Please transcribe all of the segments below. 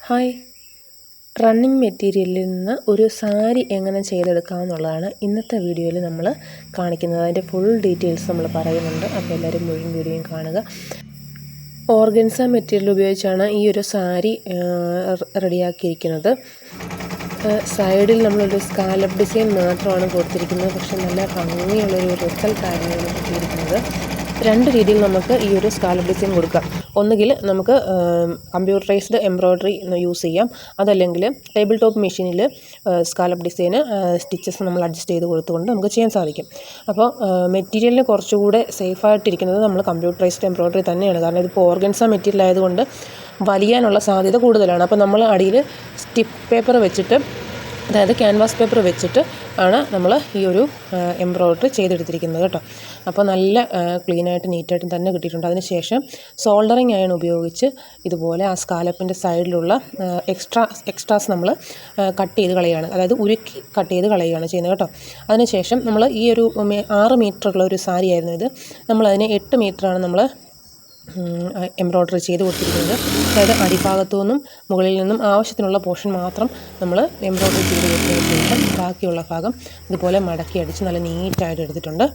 Hi, running മെറ്റീരിയലിൽ നിന്ന് ഒരു സാരി എങ്ങനെ ചെയ്തെടുക്കാമെന്നുള്ളതാണ് ഇന്നത്തെ വീഡിയോയിൽ നമ്മൾ കാണിക്കുന്നത്. അതിൻ്റെ ഫുൾ ഡീറ്റെയിൽസ് നമ്മൾ പറയുന്നുണ്ട്. അപ്പോൾ എല്ലാവരും മുഴുവൻ വീഡിയോയും കാണുക. ഓർഗൻസ മെറ്റീരിയൽ ഉപയോഗിച്ചാണ് ഈ ഒരു സാരി റെഡിയാക്കിയിരിക്കുന്നത്. സൈഡിൽ നമ്മളൊരു സ്കാലപ്പ് ഡിസൈൻ മാത്രമാണ് കൊടുത്തിരിക്കുന്നത്. പക്ഷേ നല്ല ഭംഗിയുള്ളൊരു റിസൾട്ടായിരുന്നു കിട്ടിയിരിക്കുന്നത്. രണ്ട് രീതിയിൽ നമുക്ക് ഈ ഒരു സ്കാലപ്പ് ഡിസൈൻ കൊടുക്കാം. ഒന്നുകിൽ നമുക്ക് കമ്പ്യൂട്ടറൈസ്ഡ് എംബ്രോയ്ഡറി യൂസ് ചെയ്യാം, അതല്ലെങ്കിൽ ടേബിൾ ടോപ്പ് മെഷീനിൽ സ്കാലപ്പ് ഡിസൈന് സ്റ്റിച്ചസ് നമ്മൾ അഡ്ജസ്റ്റ് ചെയ്ത് കൊടുത്തുകൊണ്ട് നമുക്ക് ചെയ്യാൻ സാധിക്കും. അപ്പോൾ മെറ്റീരിയലിന് കുറച്ചുകൂടെ സേഫായിട്ടിരിക്കുന്നത് നമ്മൾ കമ്പ്യൂട്ടറൈസ്ഡ് എംബ്രോയ്ഡറി തന്നെയാണ്. കാരണം ഇതിപ്പോൾ ഓർഗൻസ മെറ്റീരിയൽ ആയതുകൊണ്ട് വലിയാനുള്ള സാധ്യത കൂടുതലാണ്. അപ്പോൾ നമ്മൾ അടിയിൽ സ്റ്റിപ്പ് പേപ്പർ വെച്ചിട്ട്, അതായത് ക്യാൻവാസ് പേപ്പർ വെച്ചിട്ട് ആണ് നമ്മൾ ഈ ഒരു എംബ്രോയ്ഡറി ചെയ്തെടുത്തിരിക്കുന്നത് കേട്ടോ. അപ്പോൾ നല്ല ക്ലീനായിട്ട് നീറ്റായിട്ടും തന്നെ കിട്ടിയിട്ടുണ്ട്. അതിനുശേഷം സോൾഡറിങ് അയൺ ഉപയോഗിച്ച് ഇതുപോലെ ആ സ്കാലപ്പിൻ്റെ സൈഡിലുള്ള എക്സ്ട്രാസ് നമ്മൾ കട്ട് ചെയ്ത് കളയുകയാണ്, അതായത് ഉരുക്കി കട്ട് ചെയ്ത് കളയുകയാണ് ചെയ്യുന്നത് കേട്ടോ. അതിനുശേഷം നമ്മൾ ഈ ഒരു 6 മീറ്ററുള്ള ഒരു സാരി ആയിരുന്നു ഇത്. നമ്മളതിന് 8 മീറ്ററാണ് നമ്മൾ എംബ്രോയ്ഡറി ചെയ്ത് കൊടുത്തിരിക്കുന്നത്. അതായത് അടിഭാഗത്തു നിന്നും മുകളിൽ നിന്നും ആവശ്യത്തിനുള്ള പോർഷൻ മാത്രം നമ്മൾ എംബ്രോയ്ഡറി ചെയ്ത് കൊടുത്തതിന് ശേഷം ബാക്കിയുള്ള ഭാഗം ഇതുപോലെ മടക്കി അടിച്ച് നല്ല നീറ്റായിട്ട് എടുത്തിട്ടുണ്ട്.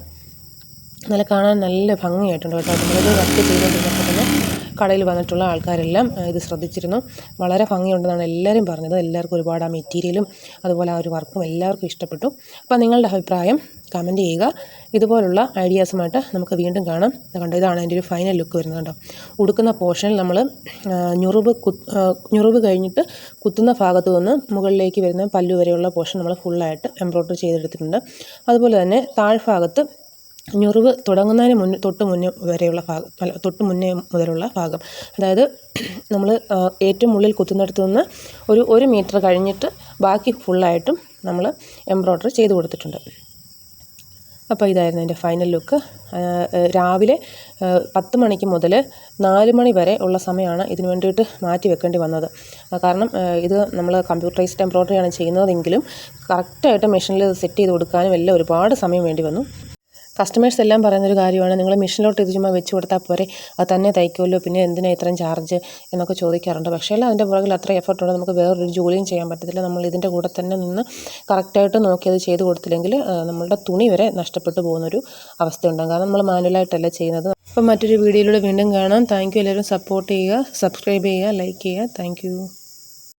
നല്ല കാണാൻ നല്ല ഭംഗിയായിട്ടുണ്ട് കേട്ടോ. നമ്മളിത് വർക്ക് ചെയ്തുകൊണ്ടിരുന്നപ്പോൾ തന്നെ കടയിൽ വന്നിട്ടുള്ള ആൾക്കാരെല്ലാം ഇത് ശ്രദ്ധിച്ചിരുന്നു. വളരെ ഭംഗിയുണ്ടെന്നാണ് എല്ലാവരും പറഞ്ഞത്. എല്ലാവർക്കും ഒരുപാട് ആ മെറ്റീരിയലും അതുപോലെ ആ ഒരു വർക്കും എല്ലാവർക്കും ഇഷ്ടപ്പെട്ടു. അപ്പോൾ നിങ്ങളുടെ അഭിപ്രായം കമൻറ്റ് ചെയ്യുക. ഇതുപോലുള്ള ഐഡിയാസുമായിട്ട് നമുക്ക് വീണ്ടും കാണാം. കണ്ടോ, ഇതാണ് അതിൻ്റെ ഒരു ഫൈനൽ ലുക്ക് വരുന്നത് കേട്ടോ. ഉടുക്കുന്ന പോർഷനിൽ നമ്മൾ ഞുറിവ് കഴിഞ്ഞിട്ട് കുത്തുന്ന ഭാഗത്തു നിന്ന് മുകളിലേക്ക് വരുന്ന പല്ലു വരെയുള്ള പോർഷൻ നമ്മൾ ഫുള്ളായിട്ട് എംബ്രോയ്ഡറി ചെയ്തെടുത്തിട്ടുണ്ട്. അതുപോലെ തന്നെ താഴ്ഭാഗത്ത് ഞുറിവ് തുടങ്ങുന്നതിന് തൊട്ട് മുന്നേ മുതലുള്ള ഭാഗം, അതായത് നമ്മൾ ഏറ്റവും ഉള്ളിൽ കുത്തുന്നിടത്ത് നിന്ന് ഒരു 1 മീറ്റർ കഴിഞ്ഞിട്ട് ബാക്കി ഫുള്ളായിട്ടും നമ്മൾ എംബ്രോയ്ഡറി ചെയ്ത് കൊടുത്തിട്ടുണ്ട്. അപ്പോൾ ഇതായിരുന്നു എൻ്റെ ഫൈനൽ ലുക്ക്. രാവിലെ 10 മണിക്ക് മുതൽ 4 മണി വരെ ഉള്ള സമയമാണ് ഇതിനു വേണ്ടിയിട്ട് മാറ്റി വെക്കേണ്ടി വന്നത്. കാരണം ഇത് നമ്മൾ കമ്പ്യൂട്ടറൈസ്ഡ് എംബ്രോയ്ഡറിയാണ് ചെയ്യുന്നതെങ്കിലും കറക്റ്റായിട്ട് മെഷീനിൽ സെറ്റ് ചെയ്ത് കൊടുക്കാനും എല്ലാം ഒരുപാട് സമയം വേണ്ടി വന്നു. കസ്റ്റമേഴ്സ് എല്ലാം പറയുന്നൊരു കാര്യമാണ്, നിങ്ങൾ മെഷീനിലോട്ട് ഇത് ചുമ്മാ വെച്ച് കൊടുത്താൽ പോരെ, അത് തന്നെ തയ്ക്കുമല്ലോ, പിന്നെ എന്തിനാണ് ഇത്രയും ചാർജ് എന്നൊക്കെ ചോദിക്കാറുണ്ട്. പക്ഷേ അതിൻ്റെ പുറകിൽ അത്ര എഫർട്ടുണ്ട്, നമുക്ക് വേറൊരു ജോലിയും ചെയ്യാൻ പറ്റത്തില്ല. നമ്മൾ ഇതിൻ്റെ കൂടെ തന്നെ നിന്ന് കറക്റ്റായിട്ട് നോക്കി അത് ചെയ്ത് കൊടുത്തില്ലെങ്കിൽ നമ്മളുടെ തുണി വരെ നഷ്ടപ്പെട്ടു പോകുന്നൊരു അവസ്ഥയുണ്ടാകും. കാരണം നമ്മൾ മാനുവലായിട്ടല്ല ചെയ്യുന്നത്. അപ്പം മറ്റൊരു വീഡിയോയിലൂടെ വീണ്ടും കാണാം. Thank you. എല്ലാവരും സപ്പോർട്ട് ചെയ്യുക, സബ്സ്ക്രൈബ് ചെയ്യുക, ലൈക്ക് ചെയ്യുക. Thank you.